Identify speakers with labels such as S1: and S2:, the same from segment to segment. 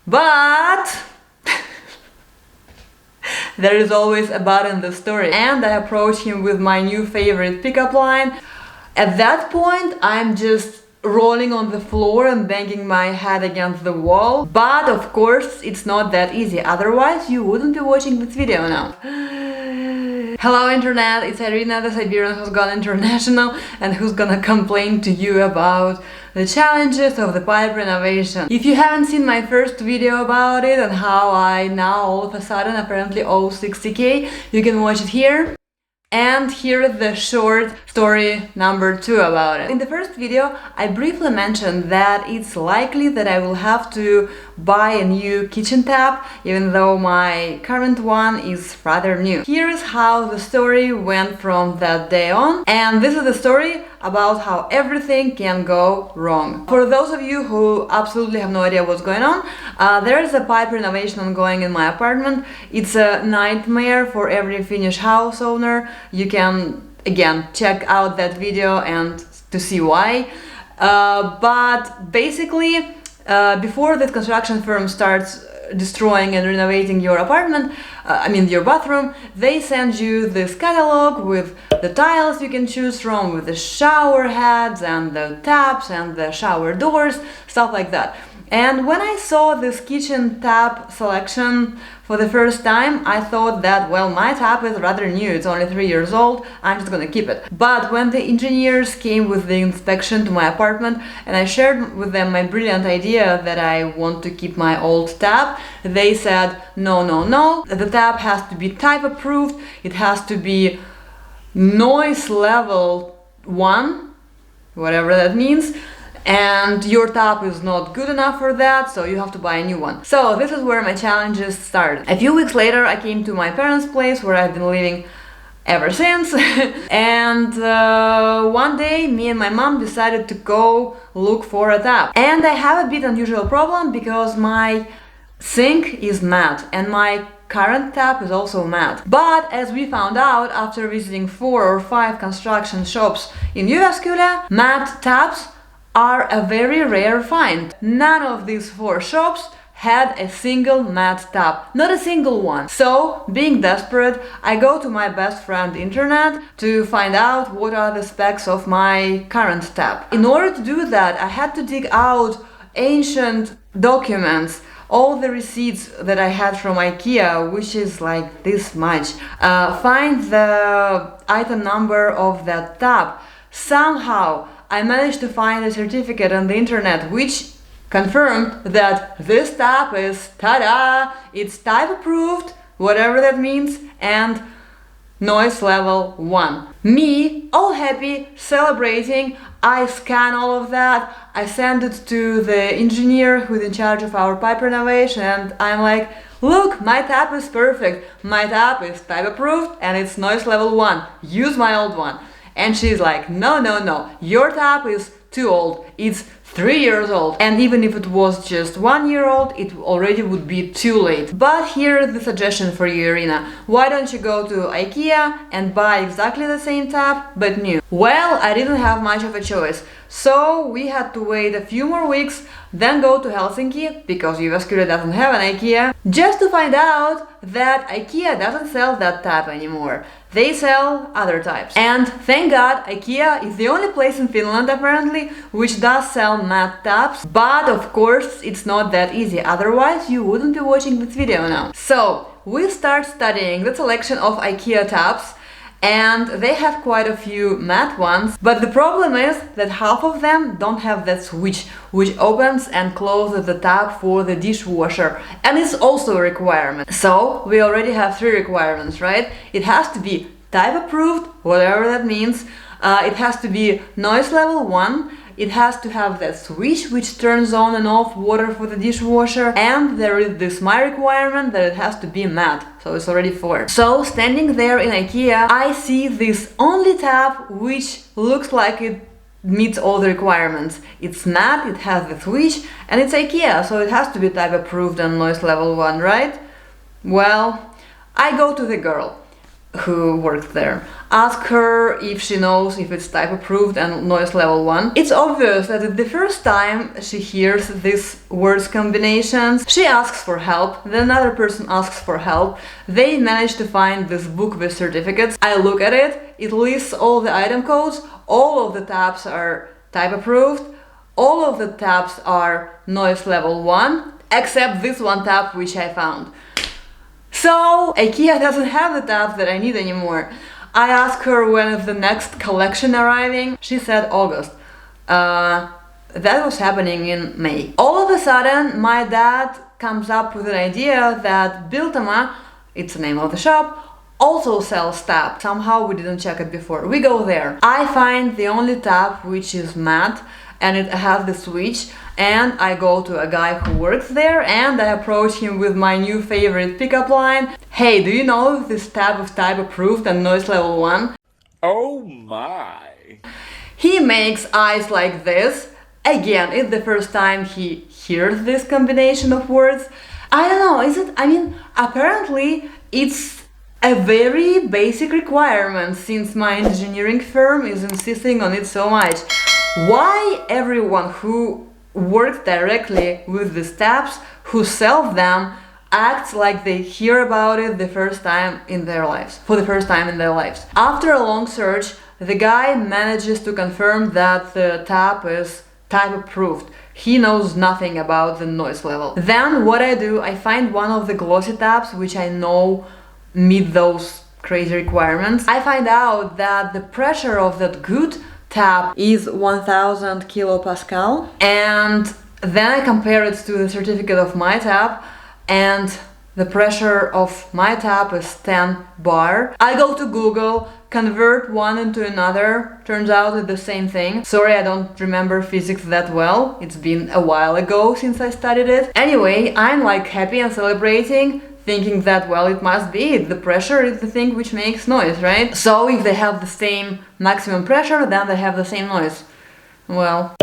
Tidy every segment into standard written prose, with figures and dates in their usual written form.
S1: But there is always a but in the story, and I approach him with my new favorite pickup line. At that point, I'm just rolling on the floor and banging my head against the wall. But of course, it's not that easy, otherwise you wouldn't be watching this video now. Hello internet, it's Irina, the Siberian who's gone international and who's gonna complain to you about the challenges of the pipe renovation. If you haven't seen my first video about it and how I now all of a sudden apparently owe 60k, you can watch it here. And here's the short story number 2 about it. In the first video, I briefly mentioned that it's likely that I will have to buy a new kitchen tap, even though my current one is rather new. Here's how the story went from that day on, and this is the story about how everything can go wrong. For those of you who absolutely have no idea what's going on, there is a pipe renovation ongoing in my apartment. It's a nightmare for every Finnish house owner. You can again check out that video and to see why. But basically, before the construction firm starts destroying and renovating your apartment, your bathroom, they send you this catalog with the tiles you can choose from, with the shower heads and the taps and the shower doors, stuff like that. And when I saw this kitchen tap selection for the first time, I thought that, well, my tap is rather new, it's only 3 years old, I'm just gonna keep it. But when the engineers came with the inspection to my apartment and I shared with them my brilliant idea that I want to keep my old tap, they said, no, the tap has to be type approved, it has to be noise level 1, whatever that means, and your tap is not good enough for that, so you have to buy a new one. So this is where my challenges started. A few weeks later, I came to my parents' place where I've been living ever since. And one day, me and my mom decided to go look for a tap. And I have a bit unusual problem because my sink is matte and my current tap is also matte. But as we found out after visiting 4 or 5 construction shops in Jyväskylä, matte taps are a very rare find. None of these 4 shops had a single matte tap, not a single one. So, being desperate, I go to my best friend internet to find out what are the specs of my current tap. In order to do that, I had to dig out ancient documents, all the receipts that I had from Ikea, which is like this much, find the item number of that tap. Somehow I managed to find a certificate on the internet which confirmed that this tap is, ta-da, it's type approved, whatever that means, and noise level 1. Me, all happy, celebrating, I scan all of that, I send it to the engineer who's in charge of our pipe renovation, and I'm like, look, my tap is perfect, my tap is type approved and it's noise level 1, use my old one. And she's like, no, your tap is too old, it's 3 years old. And even if it was just 1 year old, it already would be too late. But here's the suggestion for you, Irina. Why don't you go to Ikea and buy exactly the same tap, but new? Well, I didn't have much of a choice. So we had to wait a few more weeks, then go to Helsinki, because Jyväskylä doesn't have an Ikea, just to find out that Ikea doesn't sell that tap anymore. They sell other types. And thank God, Ikea is the only place in Finland apparently which does sell matte taps. But of course, it's not that easy, otherwise you wouldn't be watching this video now. So we start studying the selection of Ikea taps, and they have quite a few matte ones, but the problem is that half of them don't have that switch which opens and closes the tap for the dishwasher, and it's also a requirement. So we already have 3 requirements, right? It has to be type approved, whatever that means, it has to be noise level 1, it has to have that switch which turns on and off water for the dishwasher, and there is this my requirement that it has to be matte, so it's already 4. So standing there in Ikea, I see this only tap which looks like it meets all the requirements. It's matte, it has the switch, and it's Ikea, so it has to be type approved and noise level 1, right? Well, I go to the girl who worked there. Ask her if she knows if it's type approved and noise level 1. It's obvious that the first time she hears these words combinations, she asks for help, then another person asks for help. They manage to find this book with certificates. I look at it, it lists all the item codes, all of the taps are type approved, all of the taps are noise level 1, except this one tap which I found. So Ikea doesn't have the taps that I need anymore. I asked her when is the next collection arriving. She said August. That was happening in May. All of a sudden, my dad comes up with an idea that Biltama, it's the name of the shop, also sells tap. Somehow we didn't check it before. We go there. I find the only tap which is matte and it has the switch, and I go to a guy who works there and I approach him with my new favorite pickup line. Hey, do you know if this tap is type approved and noise level 1?
S2: Oh my!
S1: He makes eyes like this. Again, it's the first time he hears this combination of words. I don't know, is it? I mean, apparently it's a very basic requirement since my engineering firm is insisting on it so much. Why everyone who works directly with these taps, who sells them, acts like they hear about it the first time in their lives, for the first time in their lives. After a long search, the guy manages to confirm that the tap is type approved. He knows nothing about the noise level. Then what I do, I find one of the glossy taps which I know meet those crazy requirements. I find out that the pressure of that good tap is 1000 kilopascal, and then I compare it to the certificate of my tap, and the pressure of my tap is 10 bar. I go to Google, convert one into another, turns out it's the same thing. Sorry, I don't remember physics that well, it's been a while ago since I studied it. Anyway, I'm like happy and celebrating, thinking that, well, it must be it. The pressure is the thing which makes noise, right? So if they have the same maximum pressure, then they have the same noise. Well,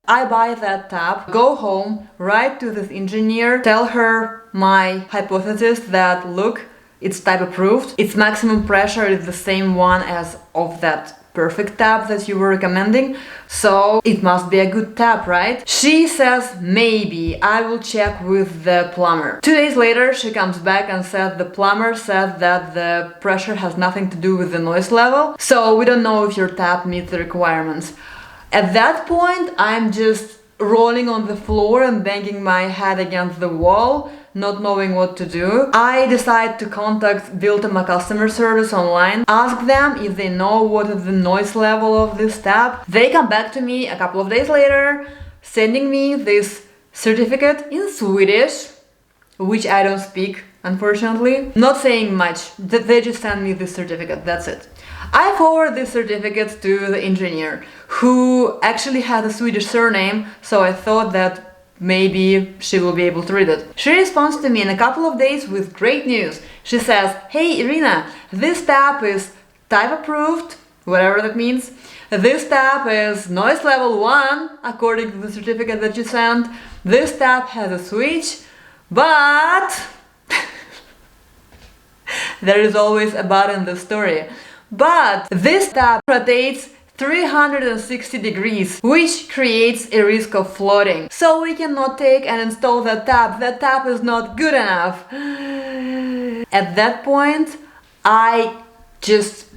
S1: I buy that tap, go home, write to this engineer, tell her my hypothesis that, look, it's type approved, its maximum pressure is the same one as of that perfect tap that you were recommending, so it must be a good tap, right? She says, maybe, I will check with the plumber. 2 days later, she comes back and said the plumber said that the pressure has nothing to do with the noise level, so we don't know if your tap meets the requirements. At that point, I'm just rolling on the floor and banging my head against the wall, not knowing what to do. I decide to contact Biltama customer service online, ask them if they know what is the noise level of this tap. They come back to me a couple of days later, sending me this certificate in Swedish, which I don't speak, unfortunately. Not saying much, they just send me this certificate, that's it. I forward this certificate to the engineer, who actually had a Swedish surname, so I thought that maybe she will be able to read it. She responds to me in a couple of days with great news. She says, hey Irina, this tap is type approved, whatever that means. This tap is noise level 1, according to the certificate that you sent. This tap has a switch, but there is always a but in the story. But this tap rotates 360 degrees, which creates a risk of flooding. So we cannot take and install that tap. That tap is not good enough. At that point, I just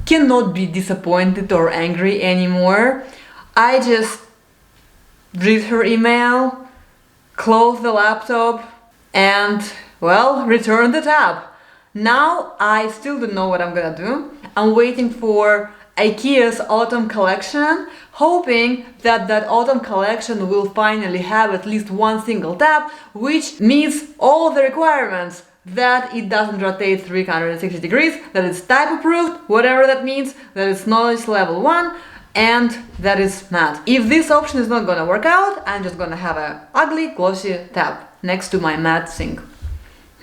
S1: cannot be disappointed or angry anymore. I just read her email, close the laptop, and, well, return the tap. Now I still don't know what I'm gonna do. I'm waiting for Ikea's autumn collection, hoping that that autumn collection will finally have at least one single tap which meets all the requirements, that it doesn't rotate 360 degrees, that it's type approved, whatever that means, that it's noise level 1, and that is matte. If this option is not gonna work out, I'm just gonna have an ugly glossy tap next to my matte sink.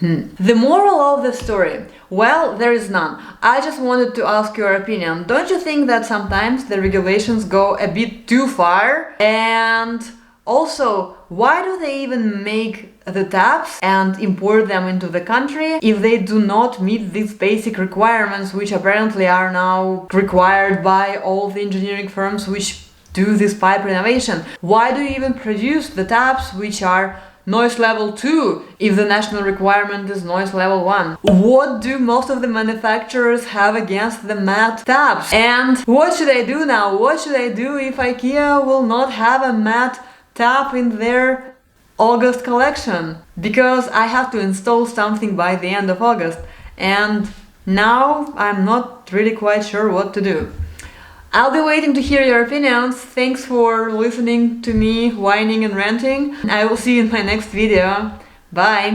S1: The moral of the story? Well, there is none. I just wanted to ask your opinion. Don't you think that sometimes the regulations go a bit too far? And also, why do they even make the taps and import them into the country if they do not meet these basic requirements, which apparently are now required by all the engineering firms which do this pipe renovation? Why do you even produce the taps which are noise level 2 if the national requirement is noise level 1? What do most of the manufacturers have against the matte taps? And what should I do now? What should I do if IKEA will not have a matte tap in their August collection? Because I have to install something by the end of August, and now I'm not really quite sure what to do. I'll be waiting to hear your opinions. Thanks for listening to me whining and ranting. I will see you in my next video. Bye!